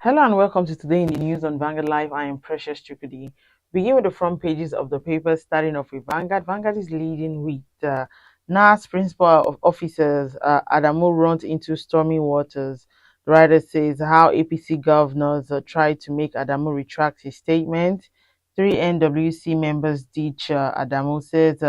Hello and welcome to Today in the News on Vanguard Live. I am Precious Chukudi. Begin with the front pages of the papers, starting off with Vanguard. Vanguard is leading with NASS principal of officers Adamu runs into stormy waters. The writer says how APC governors tried to make Adamu retract his statement. Three NWC members ditch Adamu, says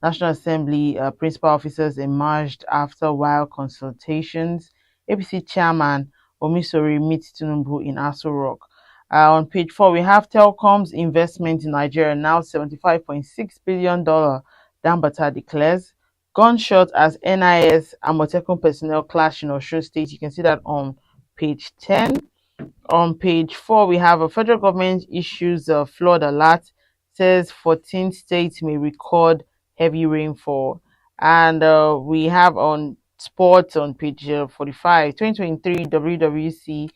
National Assembly principal officers emerged after wild consultations. APC chairman Omisori meets Tinubu in Aso Rock. On page 4, we have Telcom's investment in Nigeria now $75.6 billion, Dambata declares. Gunshot as NIS Amotekun personnel clash in Osun State. You can see that on page 10. On page 4, we have a federal government issues a flood alert, says 14 states may record heavy rainfall. And we have on sports on page 45, 2023 WWC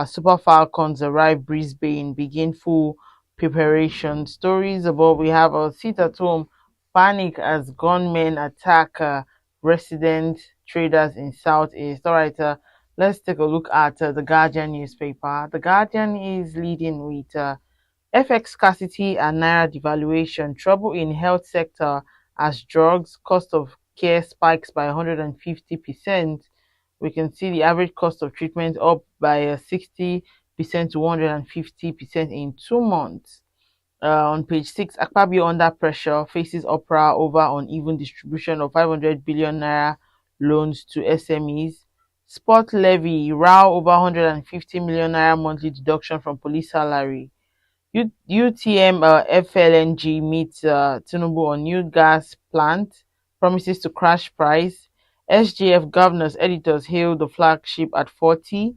Super Falcons arrive Brisbane, begin full preparation. Stories above, we have a sit at home panic as gunmen attack resident traders in Southeast. All right, let's take a look at the Guardian newspaper. The Guardian is leading with FX scarcity and naira devaluation, trouble in health sector as drugs cost of care spikes by 150%. We can see the average cost of treatment up by 60% to 150% in 2 months. On page 6, Akpabio under pressure faces uproar over uneven distribution of 500 billion naira loans to SMEs. Sport levy, row over 150 million naira monthly deduction from police salary. UTM FLNG meets Tinubu on new gas plant, promises to crash price. SGF governors, editors hail the flagship at 40.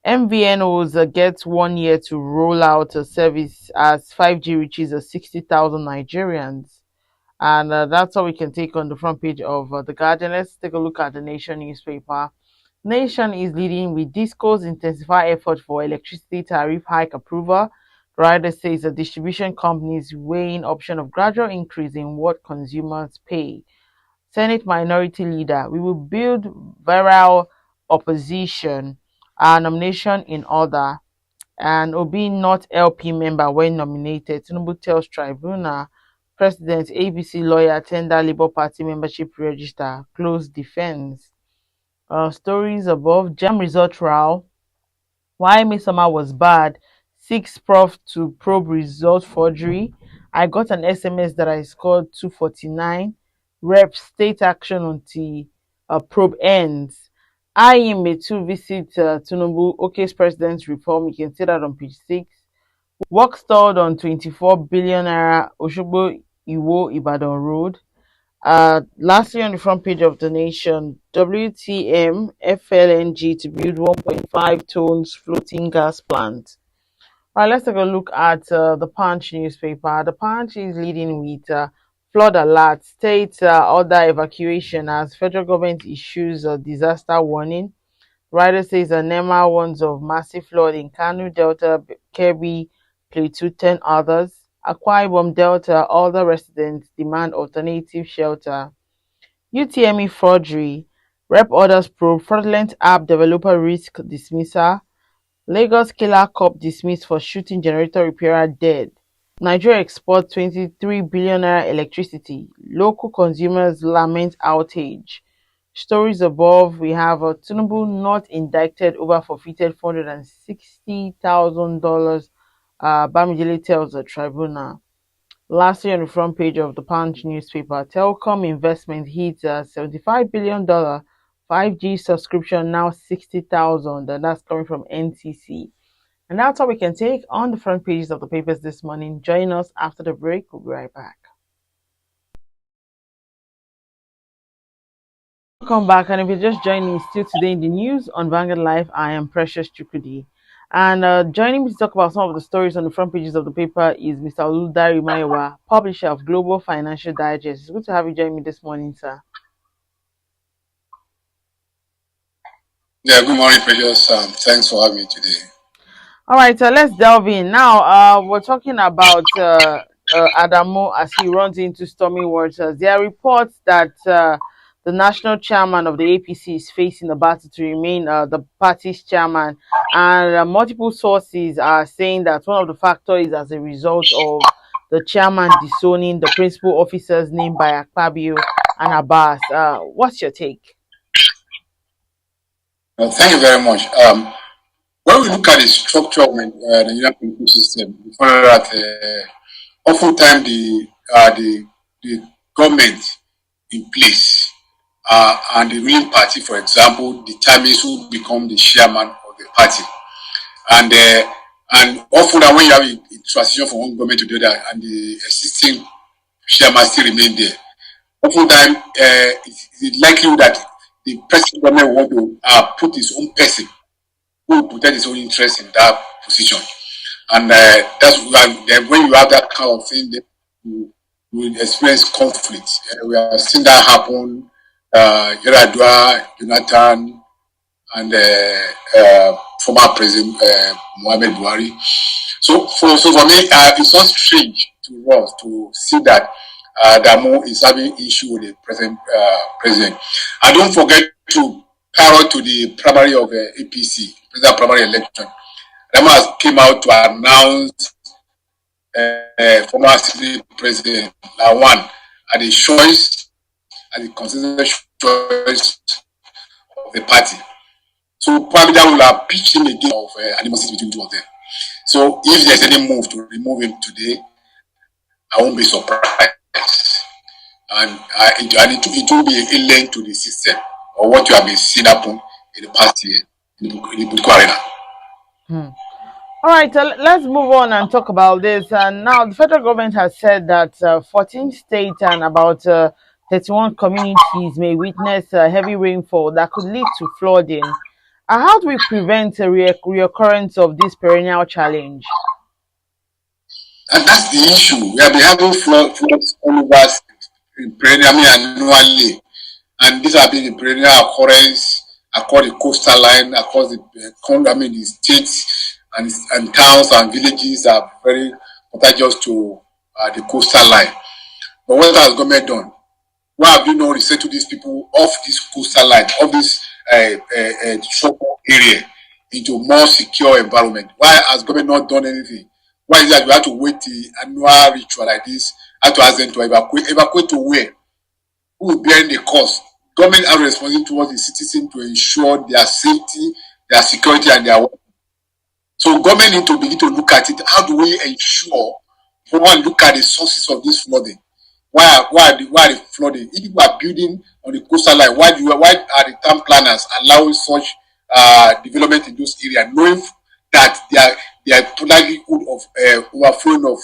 MVNOs get 1 year to roll out a service as 5G reaches 60,000 Nigerians. And that's all we can take on the front page of The Guardian. Let's take a look at the Nation newspaper. Nation is leading with Disco's intensify effort for electricity tariff hike approval. Rider says the distribution companies weighing option of gradual increase in what consumers pay. Senate Minority Leader, we will build viral opposition. Our nomination in order. And Obi not LP member when nominated. Tinubu tells Tribunal. President ABC lawyer tender Labour Party membership register. Close defense. Stories above. Jam result row. Why Midsummer was bad. 6 prof to probe result forgery. I got an SMS that I scored 249. Rep state action until probe ends. I may too visit Tinubu, OK's president's reform. You can see that on page 6. Work stalled on 24 billion naira Oshogbo Iwo Ibadan Road. Lastly, on the front page of the Nation, WTM FLNG to build 1.5 tons floating gas plant. All right, let's take a look at the Punch newspaper. The Punch is leading with flood alert, state order evacuation as federal government issues a disaster warning. Rider says NEMA warns of massive flood in Kanu Delta, Kebbi, Plateau, 10 others. Akwa Ibom Delta, other residents demand alternative shelter. UTME forgery, rep orders probe fraudulent app developer risk dismissal. Lagos killer cop dismissed for shooting generator repairer dead. Nigeria exports 23 billion naira electricity. Local consumers lament outage. Stories above, we have Tinubu not indicted over forfeited $460,000. Bamidele tells the Tribunal. Lastly, on the front page of the Punch newspaper, Telcom investment hits $75 billion. 5G subscription now 60,000, and that's coming from NCC. And that's all we can take on the front pages of the papers this morning. Join us after the break. We'll be right back. Welcome back, and if you're just joining me, still today in the news on Vanguard Live, I am Precious Chukudi. And joining me to talk about some of the stories on the front pages of the paper is Mr. Oludari Maiwa, publisher of Global Financial Digest. It's good to have you join me this morning, sir. Yeah, good morning, Precious. Thanks for having me today. All right, so let's delve in. Now, we're talking about Adamu as he runs into stormy waters. There are reports that the the national chairman of the APC is facing the battle to remain the party's chairman, and multiple sources are saying that one of the factors is as a result of the chairman disowning the principal officers named by Akpabio and Abbas. What's your take? Well, thank you very much. When we look at the structure of the Nigerian political system, we find that oftentimes the government in place and the ruling party, for example, determines who become the chairman of the party. And often when you have a transition from one government to the other and the existing chairman still remain there, oftentimes it's likely that the present government want to put his own person who will protect his own interest in that position. And that's why when you have that kind of thing, you will experience conflict. We have seen that happen. Yaradua, Jonathan, and former President Mohamed Buhari. So for me, it's not strange to us to see that Adamu is having issue with the present president. And don't forget to prior to the primary of APC, president primary election, Adamu came out to announce former Assembly President Lawan at the choice, at the consensus choice of the party. So probably that will have pitched him again of animosity between two of them. So if there's any move to remove him today, I won't be surprised. And it will be a link to the system or what you have been seeing happen in the past year in the political arena. All right, let's move on and talk about this. And now the federal government has said that 14 states and about 31 communities may witness heavy rainfall that could lead to flooding. How do we prevent a reoccurrence of this perennial challenge? And that's the issue. We have been having floods all over annually, and these have been the perennial occurrence across the coastal line, across the states and towns and villages are very contagious to the coastal line. But what has government done? Why have you not resettled these people off this coastal line, off this tropical area into more secure environment? Why has government not done anything? Why is that we have to wait the annual ritual like this? Have to ask them to evacuate. Evacuate to where? Who is bearing the cost? Government are responsible towards the citizens to ensure their safety, their security, and their welfare. So government need to begin to look at it. How do we ensure? For one, look at the sources of this flooding. Why are the flooding? If people are building on the coastal line, why are the town planners allowing such development in those areas, knowing that they are likelihood of overflowing of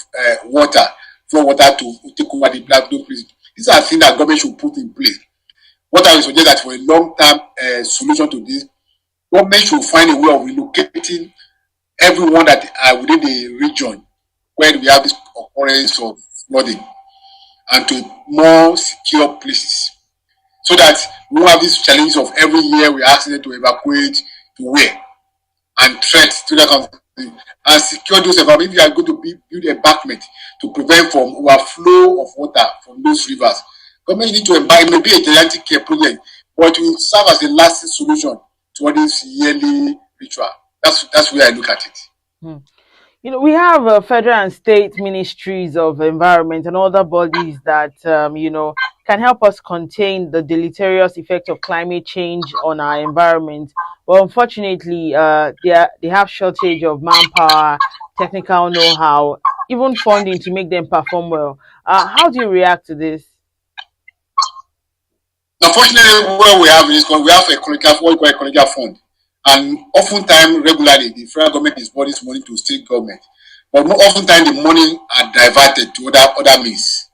water to take over the black places? These are things that government should put in place. What I would suggest that for a long-term solution to this, government should find a way of relocating everyone that are within the region where we have this occurrence of flooding and to more secure places, so that we won't have this challenge of every year we are asking them to evacuate to where and threat to that country and secure those environments. If you are going to build embankment to prevent from overflow of water from those rivers, government need to embark. It may be a gigantic care project, but it will serve as a lasting solution to all this yearly ritual. That's where I look at it. We have federal and state ministries of environment and other bodies that can help us contain the deleterious effect of climate change on our environment. But unfortunately, they have shortage of manpower, technical know-how, even funding to make them perform well. How do you react to this? Unfortunately, what we have is we have ecological fund. And oftentimes, regularly, the federal government disburses money to state government. But more oftentimes, the money are diverted to other means.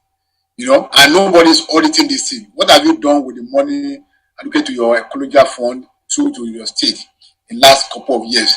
And nobody's auditing this thing. What have you done with the money allocated to your ecological fund through to your state in the last couple of years?